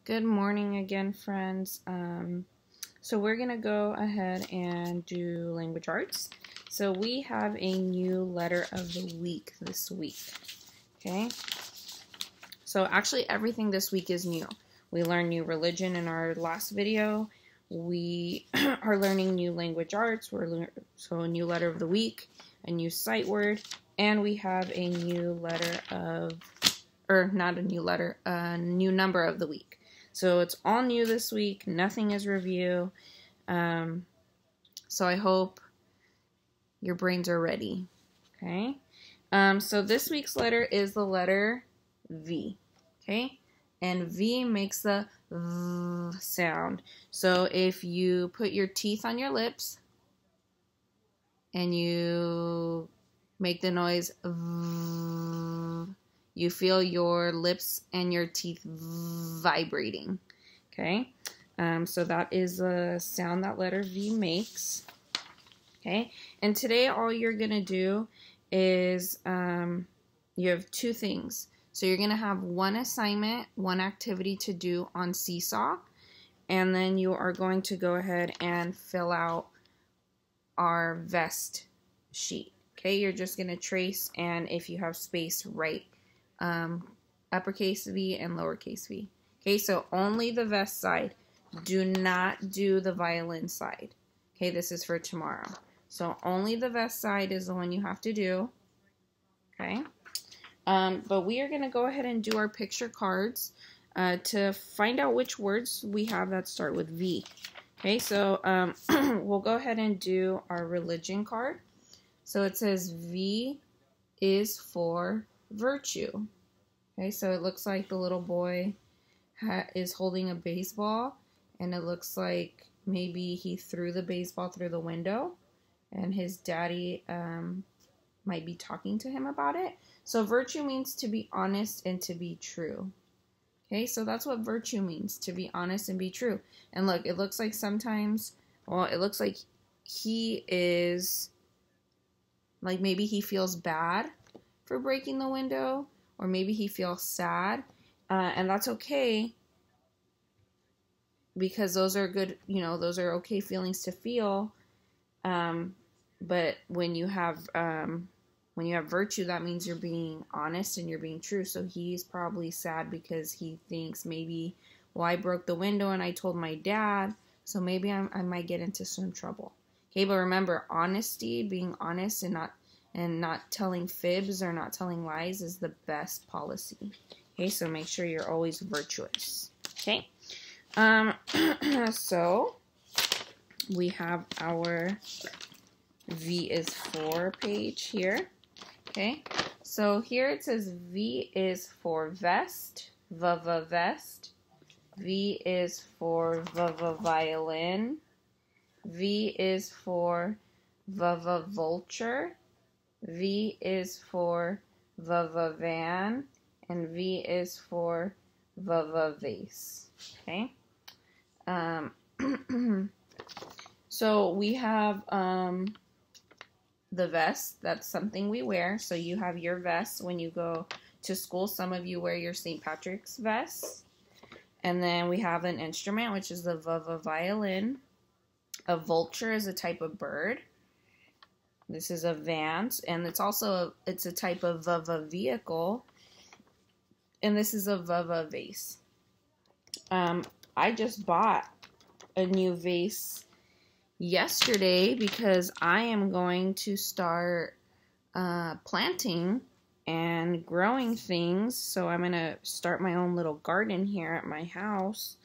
Good morning again, friends. So we're going to go ahead and do language arts. So we have a new letter of the week this week. Okay. So actually everything this week is new. We learned new religion in our last video. We are learning new language arts. So a new letter of the week, a new sight word, and we have a new letter of, or not a new letter, a new number of the week. So it's all new this week. Nothing is review. So I hope your brains are ready. Okay. So this week's letter is the letter V. Okay. And V makes the V sound. So if you put your teeth on your lips and you make the noise V, you feel your lips and your teeth vibrating. Okay. So that is the sound that letter V makes. Okay. And today all you're going to do is you have two things. So you're going to have one assignment, one activity to do on Seesaw. And then you are going to go ahead and fill out our vest sheet. Okay. You're just going to trace, and if you have space, write uppercase V and lowercase v. Okay, so only the vest side. Do not do the violin side. Okay, this is for tomorrow. So only the vest side is the one you have to do. Okay, but we are going to go ahead and do our picture cards to find out which words we have that start with V. Okay, so we'll go ahead and do our religion card. So it says V is for virtue. Okay, so it looks like the little boy is holding a baseball, and it looks like maybe he threw the baseball through the window, and his daddy might be talking to him about it. So virtue means to be honest and to be true. Okay, so that's what virtue means, to be honest and be true. And look, it looks like sometimes, well, it looks like he is, like maybe he feels bad for breaking the window, or maybe he feels sad, and that's okay, because those are good, those are okay feelings to feel. But when you have virtue, that means you're being honest and you're being true. So he's probably sad because he thinks maybe, well, I broke the window and I told my dad, so maybe I might get into some trouble. Okay, but remember, honesty, being honest and not telling fibs or not telling lies is the best policy. Okay, so make sure you're always virtuous. Okay, so we have our V is for page here. Okay, so here it says V is for vest, vest. V is for violin. V is for vulture. V is for van, and V is for vase. Okay. So we have the vest. That's something we wear. So you have your vest when you go to school. Some of you wear your St. Patrick's vest. And then we have an instrument, which is the violin. A vulture is a type of bird. This is a van, and it's also it's a type of vehicle, and this is a vase. I just bought a new vase yesterday because I am going to start planting and growing things. So I'm gonna start my own little garden here at my house.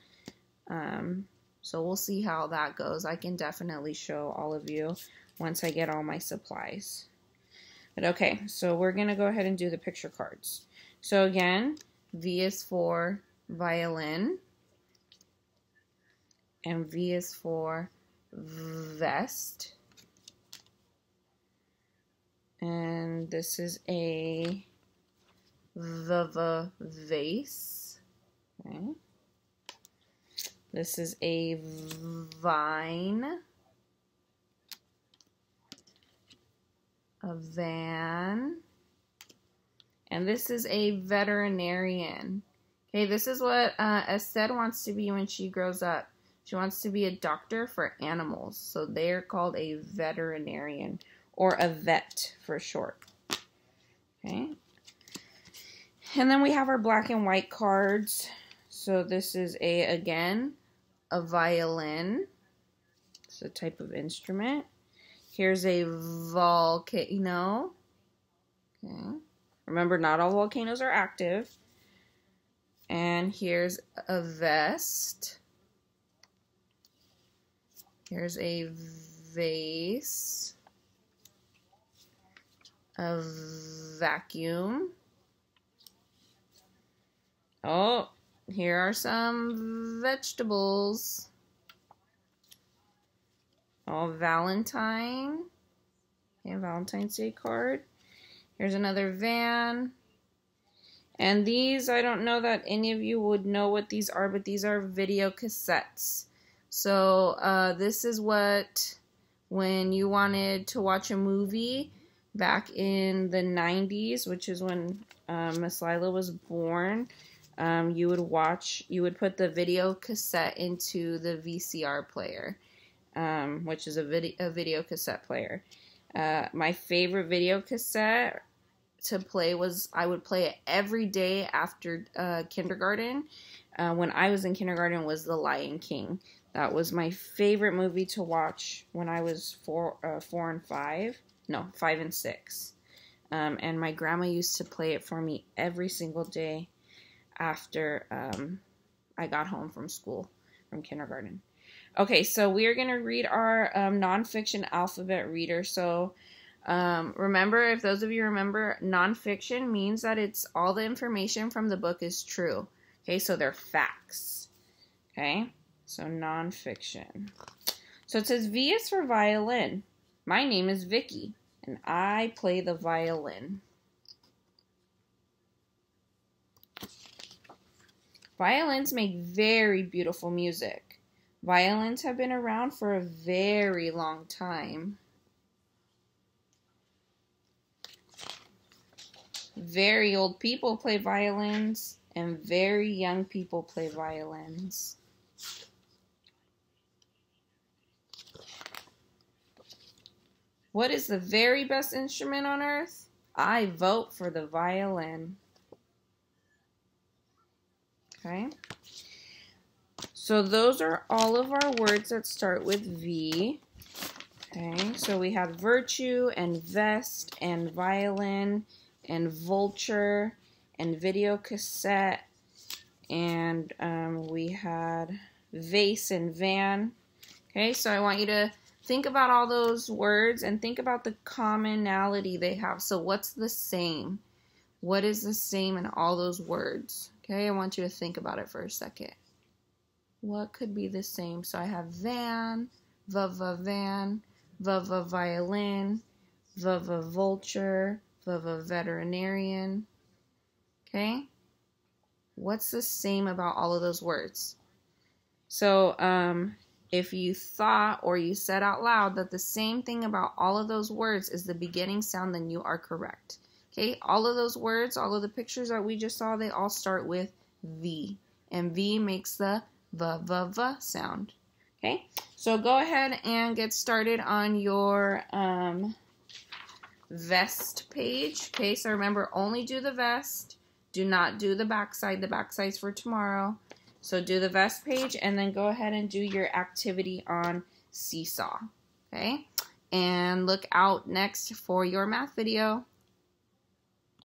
So we'll see how that goes. I can definitely show all of you once I get all my supplies. But okay, so we're going to go ahead and do the picture cards. So again, V is for violin, and V is for vest. And this is a vase. Okay. This is a vine. A van, and this is a veterinarian. Okay, this is what Estelle wants to be when she grows up. She wants to be a doctor for animals. So they're called a veterinarian, or a vet for short. Okay. And then we have our black and white cards. So this is again, a violin. It's a type of instrument. Here's a volcano. Okay. Remember, not all volcanoes are active. And here's a vest. Here's a vase. A vacuum. Oh, here are some vegetables. Oh, Valentine. Okay, Valentine's Day card. Here's another van. And these, I don't know that any of you would know what these are, but these are video cassettes. So this is what, when you wanted to watch a movie back in the 90s, which is when Miss Lila was born, you would put the video cassette into the VCR player, which is a video cassette player. My favorite video cassette to play was, I would play it every day after kindergarten. When I was in kindergarten, was The Lion King. That was my favorite movie to watch when I was 5 and 6. And my grandma used to play it for me every single day after I got home from school, from kindergarten. Okay, so we are going to read our nonfiction alphabet reader. So remember, if those of you remember, nonfiction means that it's all the information from the book is true. Okay, so they're facts. Okay, so nonfiction. So it says V is for violin. My name is Vicky, and I play the violin. Violins make very beautiful music. Violins have been around for a very long time. Very old people play violins, and very young people play violins. What is the very best instrument on earth? I vote for the violin. Okay. So those are all of our words that start with V. Okay, so we had virtue and vest and violin and vulture and video cassette, and we had vase and van. Okay, so I want you to think about all those words and think about the commonality they have. So what's the same? What is the same in all those words? Okay, I want you to think about it for a second. What could be the same? So I have van, van, violin, vulture, veterinarian. Okay? What's the same about all of those words? So, if you thought or you said out loud that the same thing about all of those words is the beginning sound, then you are correct. Okay? All of those words, all of the pictures that we just saw, they all start with V. And V makes the v sound. Okay? So go ahead and get started on your vest page. Okay, so remember, only do the vest. Do not do the backside. The backside's for tomorrow. So do the vest page and then go ahead and do your activity on Seesaw. Okay? And look out next for your math video.